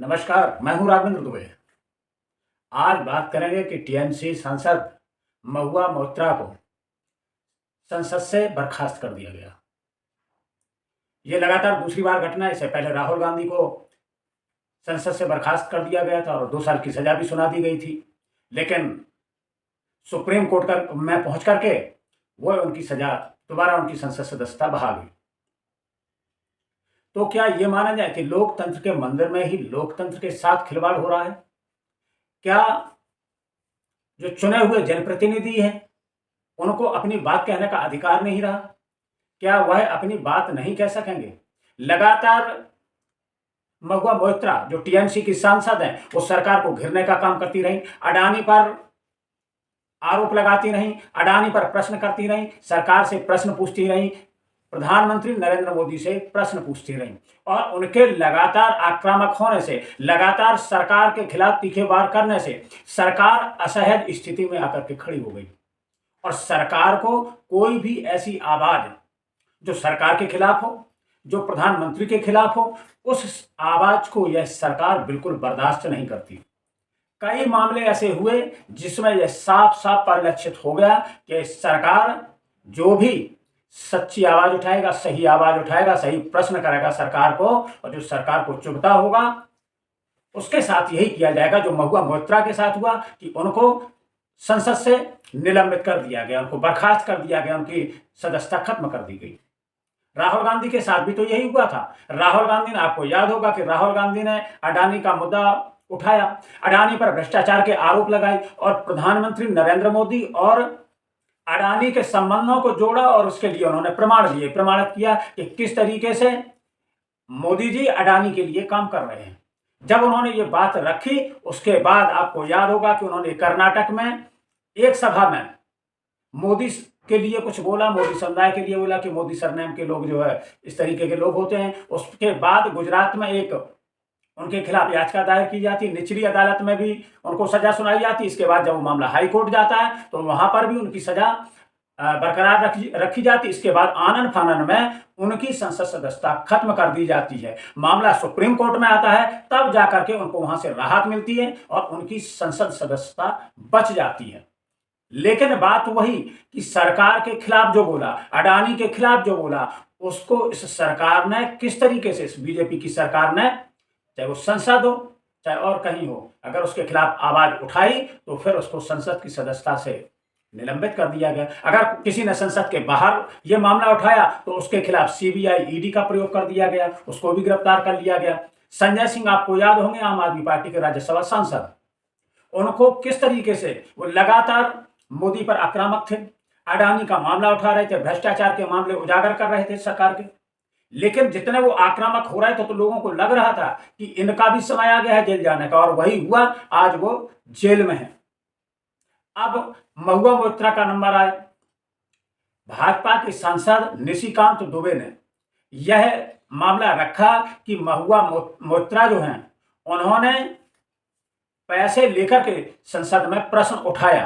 नमस्कार, मैं हूँ राघवेंद्र दुबे। आज बात करेंगे कि टीएमसी सांसद महुआ मोइत्रा को संसद से बर्खास्त कर दिया गया। ये लगातार दूसरी बार घटना है। इससे पहले राहुल गांधी को संसद से बर्खास्त कर दिया गया था और 2 साल की सजा भी सुना दी गई थी, लेकिन सुप्रीम कोर्ट में पहुंच करके वो उनकी सजा दोबारा उनकी संसद सदस्यता बहाल हुई। तो क्या ये माना जाए कि लोकतंत्र के मंदिर में ही लोकतंत्र के साथ खिलवाड़ हो रहा है? क्या जो चुने हुए जनप्रतिनिधि हैं उनको अपनी बात कहने का अधिकार नहीं रहा? क्या वह अपनी बात नहीं कह सकेंगे? लगातार महुआ मोइत्रा जो टीएमसी की सांसद हैं, वो सरकार को घेरने का काम करती रहीं, अडानी पर आरोप लगाती रहीं, अडानी पर प्रश्न करती रहीं, सरकार से प्रश्न पूछती रहीं, प्रधानमंत्री नरेंद्र मोदी से प्रश्न पूछती रहीं और उनके लगातार आक्रामक होने से, लगातार सरकार के खिलाफ तीखे वार करने से सरकार असहज स्थिति में आकर के खड़ी हो गई और सरकार को कोई भी ऐसी आवाज जो सरकार के खिलाफ हो, जो प्रधानमंत्री के खिलाफ हो, उस आवाज को यह सरकार बिल्कुल बर्दाश्त नहीं करती। कई मामले ऐसे हुए जिसमें यह साफ साफ परिलक्षित हो गया कि सरकार जो भी सच्ची आवाज उठाएगा, सही आवाज उठाएगा, सही प्रश्न करेगा सरकार को, और जो सरकार को चुभता होगा उसके साथ यही किया जाएगा जो महुआ मोइत्रा के साथ हुआ कि उनको संसद से निलंबित कर दिया गया, उनको बर्खास्त कर दिया गया, उनकी सदस्यता खत्म कर दी गई। राहुल गांधी के साथ भी तो यही हुआ था। राहुल गांधी ने, आपको याद होगा कि राहुल गांधी ने अडानी का मुद्दा उठाया, अडानी पर भ्रष्टाचार के आरोप लगाए और प्रधानमंत्री नरेंद्र मोदी और अडानी के संबंधों को जोड़ा और उसके लिए उन्होंने प्रमाण दिए, प्रमाणित किया कि किस तरीके से मोदी जी अडानी के लिए काम कर रहे हैं। जब उन्होंने ये बात रखी, उसके बाद आपको याद होगा कि उन्होंने कर्नाटक में एक सभा में मोदी के लिए कुछ बोला, मोदी समुदाय के लिए बोला कि मोदी सरनेम के लोग जो है इस तरीके के लोग होते हैं। उसके बाद गुजरात में एक उनके खिलाफ याचिका दायर की जाती, निचली अदालत में भी उनको सजा सुनाई जाती। इसके बाद जब वो मामला हाई कोर्ट जाता है तो वहां पर भी उनकी सजा बरकरार रखी जाती। इसके बाद आनन फानन में उनकी संसद सदस्यता खत्म कर दी जाती है। मामला सुप्रीम कोर्ट में आता है, तब जाकर के उनको वहां से राहत मिलती है और उनकी संसद सदस्यता बच जाती है। लेकिन बात वही कि सरकार के खिलाफ जो बोला, अडानी के खिलाफ जो बोला, उसको इस सरकार ने किस तरीके से, इस बीजेपी की सरकार ने, चाहे वो संसद हो चाहे और कहीं हो, अगर उसके खिलाफ आवाज उठाई तो फिर उसको संसद की सदस्यता से निलंबित कर दिया गया। अगर किसी ने संसद के बाहर ये मामला उठाया तो उसके खिलाफ सीबीआई, ईडी का प्रयोग कर दिया गया, उसको भी गिरफ्तार कर लिया गया। संजय सिंह, आपको याद होंगे, आम आदमी पार्टी के राज्यसभा सांसद, उनको किस तरीके से वो लगातार मोदी पर आक्रामक थे, अडानी का मामला उठा रहे थे, भ्रष्टाचार के मामले उजागर कर रहे थे सरकार के। लेकिन जितने वो आक्रामक हो रहे थे तो लोगों को लग रहा था कि इनका भी समय आ गया है जेल जाने का, और वही हुआ, आज वो जेल में है। अब महुआ मोइत्रा का नंबर आया। भाजपा के सांसद निशिकांत दुबे ने यह मामला रखा कि महुआ मोइत्रा जो हैं, उन्होंने पैसे लेकर के संसद में प्रश्न उठाया,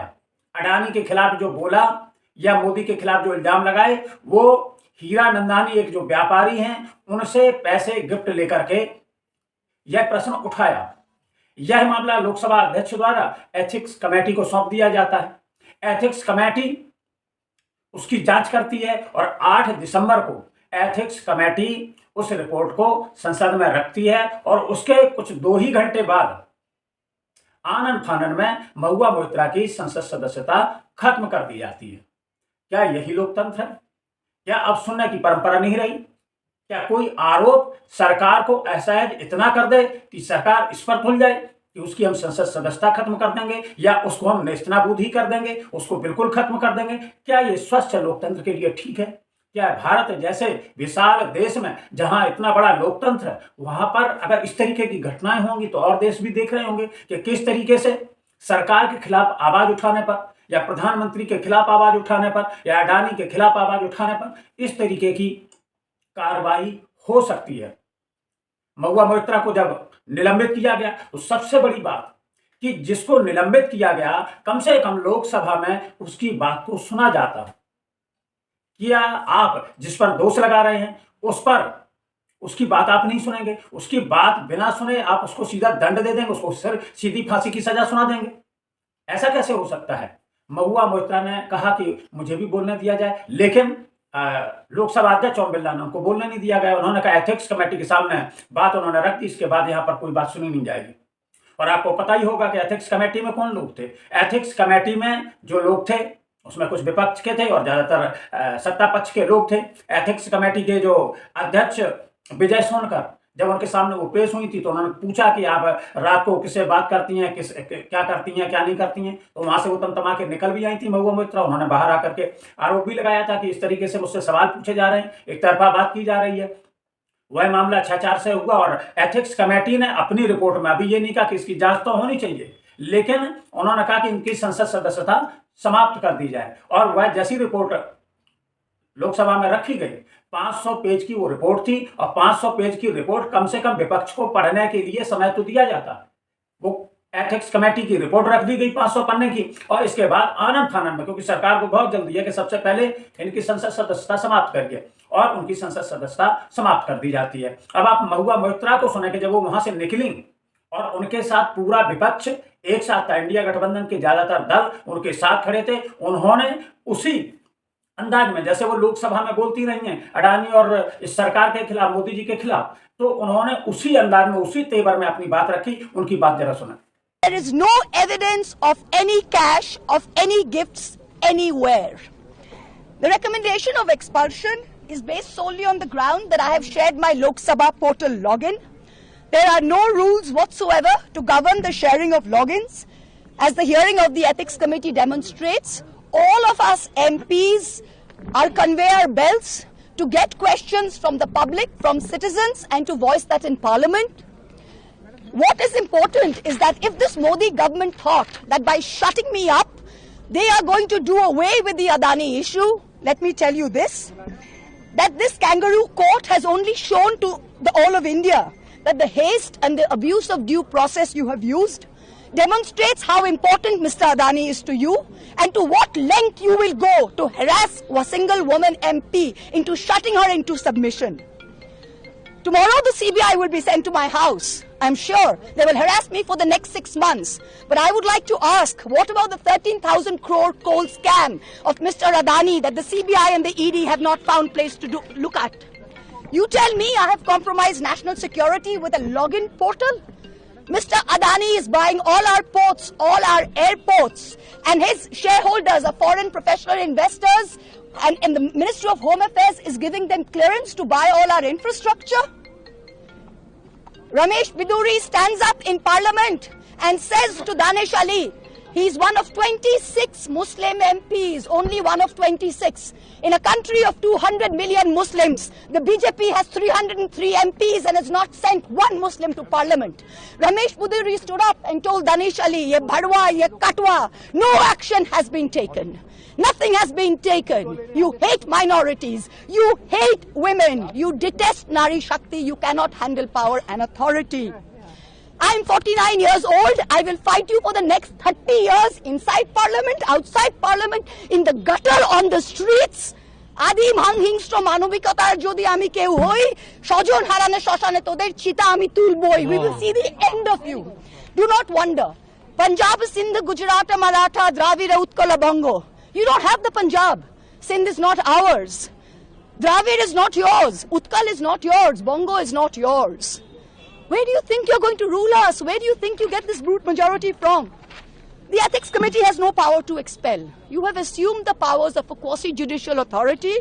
अडानी के खिलाफ जो बोला या मोदी के खिलाफ जो इल्जाम लगाए, वो हीरा नंदानी एक जो व्यापारी हैं उनसे पैसे गिफ्ट लेकर के यह प्रश्न उठाया। यह मामला लोकसभा अध्यक्ष द्वारा एथिक्स कमेटी को सौंप दिया जाता है। एथिक्स कमेटी उसकी जांच करती है और 8 दिसंबर को एथिक्स कमेटी उस रिपोर्ट को संसद में रखती है और उसके कुछ 2 ही घंटे बाद आनन फानन में महुआ मोइत्रा की संसद सदस्यता खत्म कर दी जाती है। क्या यही लोकतंत्र है? क्या अब सुनने की परंपरा नहीं रही? क्या कोई आरोप सरकार को असहज इतना कर दे कि सरकार इस पर भूल जाए कि उसकी हम संसद सदस्यता खत्म कर देंगे या उसको हम नेस्तनाबूद ही कर देंगे, उसको बिल्कुल खत्म कर देंगे? क्या ये स्वस्थ लोकतंत्र के लिए ठीक है? क्या भारत जैसे विशाल देश में जहां इतना बड़ा लोकतंत्र है, वहां पर अगर इस तरीके की घटनाएं होंगी तो और देश भी देख रहे होंगे कि किस तरीके से सरकार के खिलाफ आवाज उठाने पर या प्रधानमंत्री के खिलाफ आवाज उठाने पर या अडानी के खिलाफ आवाज उठाने पर इस तरीके की कार्रवाई हो सकती है। महुआ मोइत्रा को जब निलंबित किया गया तो सबसे बड़ी बात कि जिसको निलंबित किया गया, कम से कम लोकसभा में उसकी बात को सुना जाता। क्या आप जिस पर दोष लगा रहे हैं उस पर उसकी बात आप नहीं सुनेंगे, उसकी बात बिना सुने आप उसको सीधा दंड दे देंगे, उसको सीधी फांसी की सजा सुना देंगे। ऐसा कैसे हो सकता है? महुआ मोइत्रा ने कहा कि मुझे भी बोलने दिया जाए, लेकिन लोकसभा अध्यक्ष ओम बिरला ने उनको बोलने नहीं दिया गया। उन्होंने कहा एथिक्स कमेटी के सामने बात उन्होंने रख दी, इसके बाद यहाँ पर कोई बात सुनी नहीं जाएगी। और आपको पता ही होगा कि एथिक्स कमेटी में कौन लोग थे। एथिक्स कमेटी में जो लोग थे उसमें कुछ विपक्ष के थे और ज्यादातर सत्ता पक्ष के लोग थे। एथिक्स कमेटी के जो अध्यक्ष विजय सोनकर, जब उनके सामने वो पेश हुई थी तो उन्होंने पूछा कि आप रात को किससे बात करती हैं, क्या करती हैं, क्या नहीं करती हैं। तो वहां से वो तमतमा के निकल भी आई थी महुआ मोइत्रा। उन्होंने बाहर आकर के आरोप भी लगाया था कि इस तरीके से मुझसे सवाल पूछे जा रहे हैं, एक तरफा बात की जा रही है। वह मामला 6-4 से हुआ और एथिक्स कमेटी ने अपनी रिपोर्ट में अभी ये नहीं कहा कि इसकी जांच तो होनी चाहिए, लेकिन उन्होंने कहा कि इनकी संसद सदस्यता समाप्त कर दी जाए। और वह जैसी रिपोर्ट लोकसभा में रखी गई, 500 पेज की वो रिपोर्ट थी और 500 पेज की रिपोर्ट कम से कम विपक्ष को पढ़ने के लिए समय तो दिया जाता। वो एथिक्स कमेटी की रिपोर्ट रख दी गई 500 पन्ने की, और इसके बाद आनंद फानंद में, क्योंकि सरकार को बहुत जल्दी है कि सबसे पहले इनकी संसद सदस्यता समाप्त करिए, और उनकी संसद सदस्यता समाप्त कर दी जाती है। अब आप महुआ मोइत्रा को सुने कि जब वो वहां से निकली और उनके साथ पूरा विपक्ष एक साथ था, इंडिया गठबंधन के ज्यादातर दल उनके साथ खड़े थे, उन्होंने उसी अंदाज में जैसे वो लोकसभा में बोलती रही हैं अडानी और इस सरकार के खिलाफ, मोदी जी के खिलाफ, तो उन्होंने उसी अंदाज में, उसी तेवर में अपनी बात रखी। उनकी बात जरा सुना। There is no evidence of any cash, of any gifts anywhere. The recommendation of expulsion is based solely on the ground that I have shared my Lok Sabha portal login. There are no rules whatsoever to govern the sharing of logins. As the hearing of the Ethics Committee demonstrates, all of us MPs are conveyor belts to get questions from the public, from citizens, and to voice that in Parliament. What is important is that if this Modi government thought that by shutting me up, they are going to do away with the Adani issue, let me tell you this, that this kangaroo court has only shown to the all of India that the haste and the abuse of due process you have used demonstrates how important Mr. Adani is to you and to what length you will go to harass a single woman MP into shutting her into submission. Tomorrow the CBI will be sent to my house. I'm sure they will harass me for the next 6 months. But I would like to ask, what about the 13,000 crore coal scam of Mr. Adani that the CBI and the ED have not found place to look at? You tell me I have compromised national security with a login portal? Mr. Adani is buying all our ports, all our airports, and his shareholders are foreign professional investors, and the Ministry of Home Affairs is giving them clearance to buy all our infrastructure. Ramesh Biduri stands up in Parliament and says to Danish Ali, he's one of 26 Muslim MPs, only one of 26. In a country of 200 million Muslims, the BJP has 303 MPs and has not sent one Muslim to Parliament. Ramesh Biduri stood up and told Danish Ali, ye bhadwa, ye katwa, no action has been taken. Nothing has been taken. You hate minorities. You hate women. You detest Nari Shakti. You cannot handle power and authority. I'm 49 years old. I will fight you for the next 30 years inside Parliament, outside Parliament, in the gutter, on the streets. Adim hanghingstra manobikatar jodi ami keu hoi, shojon harane shoshane toder chita ami tulboi. We will see the end of you. Do not wonder. Punjab, Sindh, Gujarat, Maratha, Dravida, Utkala, Bongo. You don't have the Punjab. Sindh is not ours. Dravid is not yours. Utkal is not yours. Bongo is not yours. Where do you think you're going to rule us? Where do you think you get this brute majority from? The Ethics Committee has no power to expel. You have assumed the powers of a quasi-judicial authority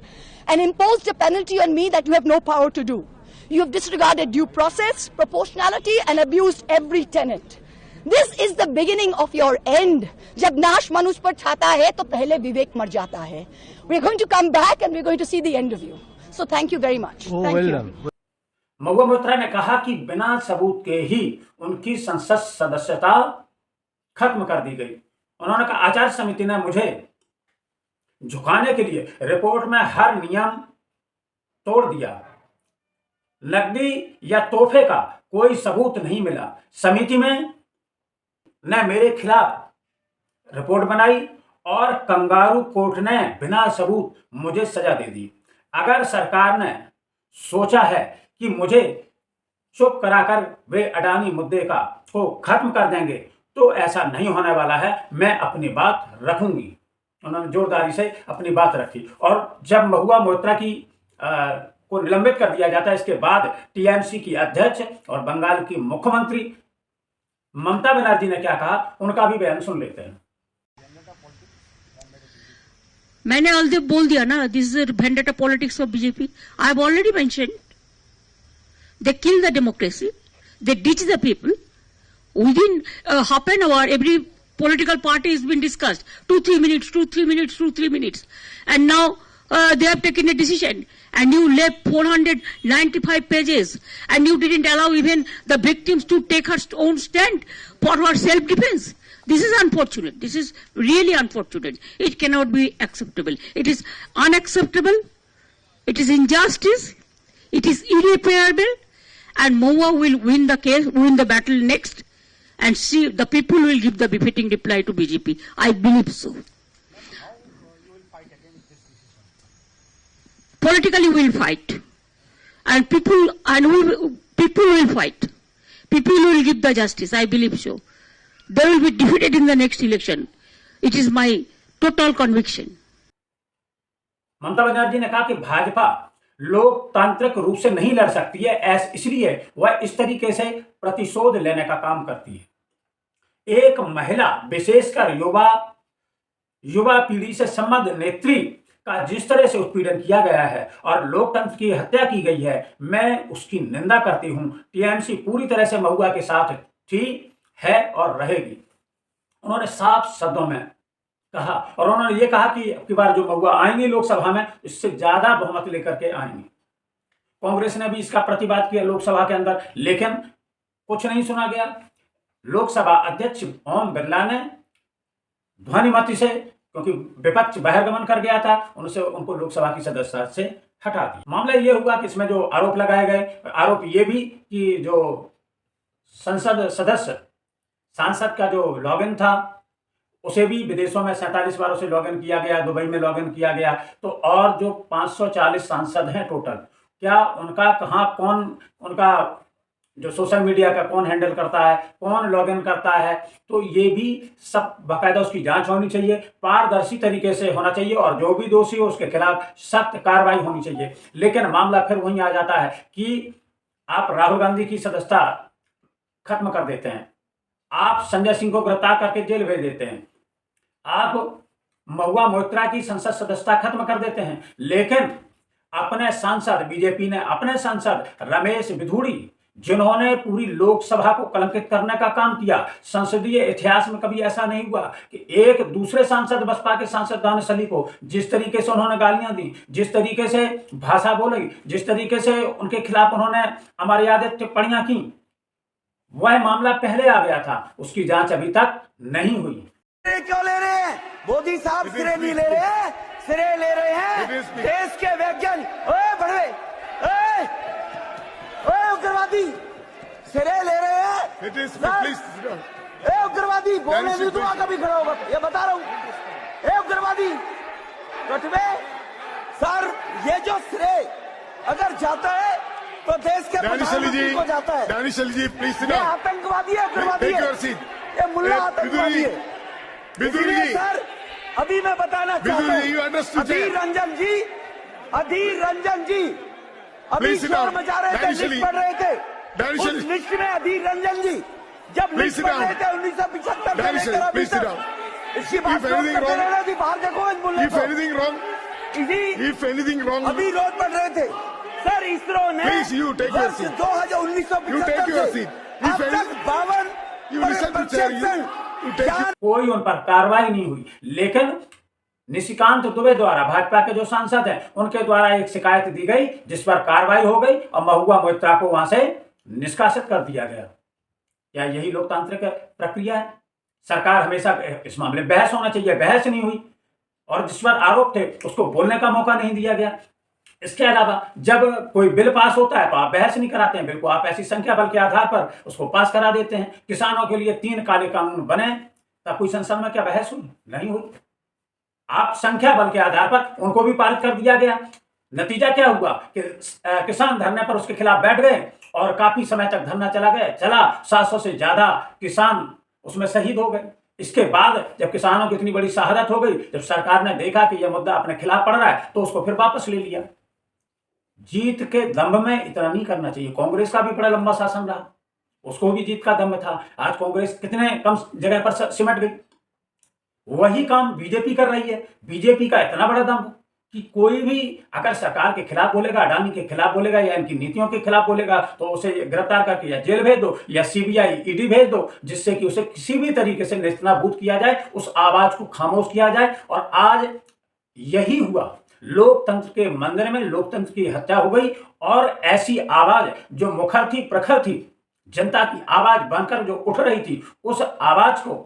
and imposed a penalty on me that you have no power to do. You have disregarded due process, proportionality, and abused every tenet. This is the beginning of your end. जब नाश मनुष्य पर छाता है तो पहले विवेक मर जाता है. We're going to come back and we're going to see the end of you. So thank you very much. Thank you. Mahua Moitra ने कहा कि बिना सबूत के ही उनकी संसद सदस्यता खत्म कर दी गई। उन्होंने कहा आचार समिति ने मुझे झुकाने के लिए रिपोर्ट में हर नियम तोड़ दिया। नकदी या तोहफे का कोई सबूत नहीं मिला। समिति में ने मेरे खिलाफ रिपोर्ट बनाई और कंगारू कोर्ट ने बिना सबूत मुझे सजा दे दी। अगर सरकार ने सोचा है कि मुझे चुप कराकर वे अडानी मुद्दे को खत्म कर देंगे, तो ऐसा नहीं होने वाला है, मैं अपनी बात रखूंगी। उन्होंने जोरदारी से अपनी बात रखी। और जब महुआ मोइत्रा को निलंबित कर दिया जाता है, इसके बाद टीएमसी की अध्यक्ष और बंगाल की मुख्यमंत्री ममता बनर्जी ने क्या कहा, उनका भी बयान सुन लेते हैं। मैंने ऑलरेडी बोल दिया ना, this is vendetta politics of BJP. I have already mentioned, they kill the democracy, they ditch the people. Within half an hour, every political party has been discussed. 2-3 minutes, 2-3 minutes, 2-3 minutes. And now they have taken a decision. And you left 495 pages. And you didn't allow even the victims to take her own stand for her self-defense. This is unfortunate. This is really unfortunate. It cannot be acceptable. It is unacceptable. It is injustice. It is irreparable. And Mahua will win the case, win the battle next, and see the people will give the befitting reply to BJP. I believe so. Politically, we will fight, and people will fight. People will give the justice. I believe so. They will be defeated in the next election. It is my total conviction. Mamata Banerjee ने कहा कि भाजपा लोकतांत्रिक रूप से नहीं लड़ सकती है, इसलिए वह इस तरीके से प्रतिशोध लेने का काम करती है। एक महिला, विशेषकर युवा पीढ़ी से संबद्ध नेत्री का जिस तरह से उत्पीड़न किया गया है और लोकतंत्र की हत्या की गई है, मैं उसकी निंदा करती हूं। टीएमसी पूरी तरह से महुआ के साथ थी, है और रहेगी। उन्होंने साफ शब्दों में कहा, और उन्होंने ये कहा कि अब की बार जो महुआ आएंगे लोकसभा में, इससे ज्यादा बहुमत लेकर के आएंगे। कांग्रेस ने भी इसका प्रतिवाद किया लोकसभा के अंदर, लेकिन कुछ नहीं सुना गया। लोकसभा अध्यक्ष ओम बिरला ने ध्वनिमत से, क्योंकि विपक्ष बहिर्गमन कर गया था, उनको लोकसभा की सदस्यता से हटा दिया। मामला ये हुआ कि इसमें जो आरोप लगाए गए, आरोप ये भी कि जो सांसद का जो लॉगिन था, उसे भी विदेशों में 47 बार उसे लॉगिन किया गया, दुबई में लॉगिन किया गया। तो और जो 540 सांसद हैं टोटल, क्या उनका कहाँ कौन, उनका जो सोशल मीडिया का कौन हैंडल करता है, कौन लॉगिन करता है, तो ये भी सब बाकायदा उसकी जांच होनी चाहिए, पारदर्शी तरीके से होना चाहिए, और जो भी दोषी हो उसके खिलाफ सख्त कार्रवाई होनी चाहिए। लेकिन मामला फिर वहीं आ जाता है कि आप राहुल गांधी की सदस्यता खत्म कर देते हैं, आप संजय सिंह को गिरफ्तार करके जेल भेज देते हैं, आप महुआ मोइत्रा की संसद सदस्यता खत्म कर देते हैं, लेकिन अपने सांसद, बीजेपी ने अपने सांसद रमेश बिधूड़ी, जिन्होंने पूरी लोकसभा को कलंकित करने का काम किया, संसदीय इतिहास में कभी ऐसा नहीं हुआ कि एक दूसरे सांसद, बसपा के सांसद दानिश अली को जिस तरीके से उन्होंने गालियां दी, जिस तरीके से भाषा बोली, जिस तरीके से उनके खिलाफ उन्होंने अमर्यादित टिप्पणियां की, वह मामला पहले आ गया था, उसकी जांच अभी तक नहीं हुई। क्यों ले रहे हैं? मोदी साहब सिरे नहीं ले रहे हैं, सिरे ले रहे हैं देश के वैज्ञानिक। ओए बड़े, ओए उग्रवादी, सिरे ले रहे हैं। ए उग्रवादी, बोलने नहीं दूंगा कभी खड़ा होगा, ये बता रहा हूँ। ए उग्रवादी कटवे सर, ये जो सिरे अगर जाता है तो देश के प्रधानमंत्री को जाता है। दानिश अली जी प्लीज सिट ये डाउन। आतंकवादी है, उग्रवादी है, ये मुल्ला आतंकवादी है। बिधूड़ी जी, सर अभी मैं बताना चाहता हूँ, अधीर रंजन जी अभी शोर मचा रहे थे, लिस्ट पढ़ रहे थे, उस लिस्ट में अधीर रंजन जी जब लिस्ट पढ़ रहे थे 1975 में लेकर अभी तक इसकी बात करते रहना थी, बाहर देखो इन मुल्ले को। अभी रोज पढ़ रहे थे सर, इसरो ने वर्ष 1975 अब तक 52 कोई उन पर कार्रवाई नहीं हुई, लेकिन निशिकांत दुबे द्वारा, भाजपा के जो सांसद हैं, उनके द्वारा एक शिकायत दी गई, जिस पर कार्रवाई हो गई और महुआ मोइत्रा को वहां से निष्कासित कर दिया गया। क्या यही लोकतांत्रिक प्रक्रिया है? सरकार हमेशा इस मामले में बहस होना चाहिए, बहस नहीं हुई, और जिस पर आरोप थे उसको बोलने का मौका नहीं दिया गया। इसके अलावा जब कोई बिल पास होता है तो आप बहस नहीं कराते हैं, बिल को आप ऐसी संख्या बल के आधार पर उसको पास करा देते हैं। किसानों के लिए 3 काले कानून बने, तब कोई संसद में क्या बहस हुई? नहीं हुई। आप संख्या बल के आधार पर उनको भी पारित कर दिया गया। नतीजा क्या हुआ कि किसान धरने पर उसके खिलाफ बैठ गए और काफी समय तक धरना चला 700 से ज्यादा किसान उसमें शहीद हो गए। इसके बाद जब किसानों की इतनी बड़ी शहादत हो गई, जब सरकार ने देखा कि यह मुद्दा अपने खिलाफ पड़ रहा है, तो उसको फिर वापस ले लिया। जीत के दम में इतना नहीं करना चाहिए। कांग्रेस का भी बड़ा लंबा शासन रहा, उसको भी जीत का दम था। आज कांग्रेस कितने कम जगह पर सिमट गई। वही काम बीजेपी कर रही है। बीजेपी का इतना बड़ा दम कि कोई भी अगर सरकार के खिलाफ बोलेगा, अडानी के खिलाफ बोलेगा या इनकी नीतियों के खिलाफ बोलेगा, तो उसे गिरफ्तार करके या जेल भेज दो या सीबीआई ईडी भेज दो, जिससे कि उसे किसी भी तरीके से नेस्तनाबूद किया जाए, उस आवाज को खामोश किया जाए। और आज यही हुआ। लोकतंत्र के मंदिर में लोकतंत्र की हत्या हो गई और ऐसी आवाज जो मुखर थी, प्रखर थी, जनता की आवाज बनकर जो उठ रही थी, उस आवाज को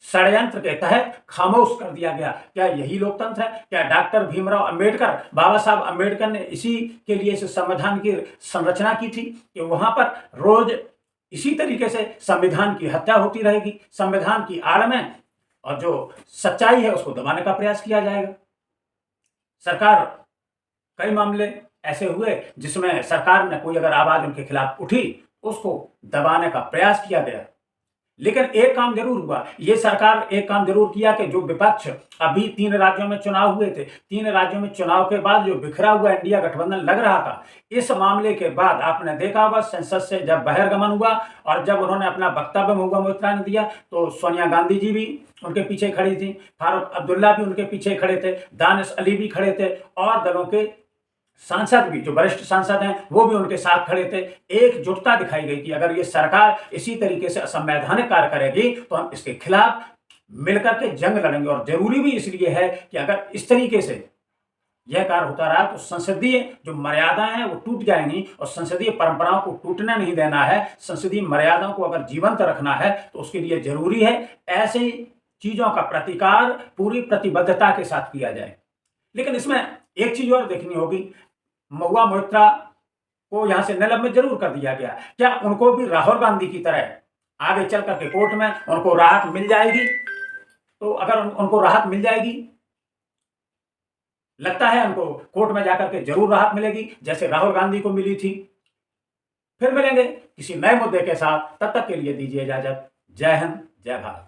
षड्यंत्र के तहत खामोश कर दिया गया। क्या यही लोकतंत्र है? क्या डॉक्टर भीमराव अंबेडकर, बाबा साहब अंबेडकर ने इसी के लिए इस संविधान की संरचना की थी कि वहां पर रोज इसी तरीके से संविधान की हत्या होती रहेगी, संविधान की आड़ में, और जो सच्चाई है उसको दबाने का प्रयास किया जाएगा। सरकार, कई मामले ऐसे हुए जिसमें सरकार ने कोई अगर आवाज उनके खिलाफ उठी, उसको दबाने का प्रयास किया गया। लेकिन एक काम जरूर हुआ, ये सरकार एक काम जरूर किया कि जो विपक्ष, अभी 3 राज्यों में चुनाव हुए थे, 3 राज्यों में चुनाव के बाद जो बिखरा हुआ इंडिया गठबंधन लग रहा था, इस मामले के बाद आपने देखा होगा संसद से जब बहिर्गमन हुआ और जब उन्होंने अपना वक्तव्य महुआ मोइत्रा ने दिया, तो सोनिया गांधी जी भी उनके पीछे खड़ी थी, फारूक अब्दुल्ला भी उनके पीछे खड़े थे, दानिश अली भी खड़े थे, और दलों के सांसद भी, जो वरिष्ठ सांसद हैं, वो भी उनके साथ खड़े थे। एकजुटता दिखाई गई कि अगर ये सरकार इसी तरीके से असंवैधानिक कार्य करेगी तो हम इसके खिलाफ मिलकर के जंग लड़ेंगे। और जरूरी भी इसलिए है कि अगर इस तरीके से यह कार्य होता रहा तो संसदीय जो मर्यादाएं हैं वो टूट जाएंगी, और संसदीय परंपराओं को टूटने नहीं देना है। संसदीय मर्यादाओं को अगर जीवंत रखना है तो उसके लिए जरूरी है ऐसी चीजों का प्रतिकार पूरी प्रतिबद्धता के साथ किया जाए। लेकिन इसमें एक चीज और देखनी होगी, महुआ मोइत्रा को यहां से निलंबित जरूर कर दिया गया, क्या उनको भी राहुल गांधी की तरह आगे चल करके कोर्ट में उनको राहत मिल जाएगी? तो अगर उनको राहत मिल जाएगी, लगता है उनको कोर्ट में जाकर के जरूर राहत मिलेगी, जैसे राहुल गांधी को मिली थी। फिर मिलेंगे किसी नए मुद्दे के साथ, तब तक के लिए दीजिए इजाजत। जय हिंद, जय भारत।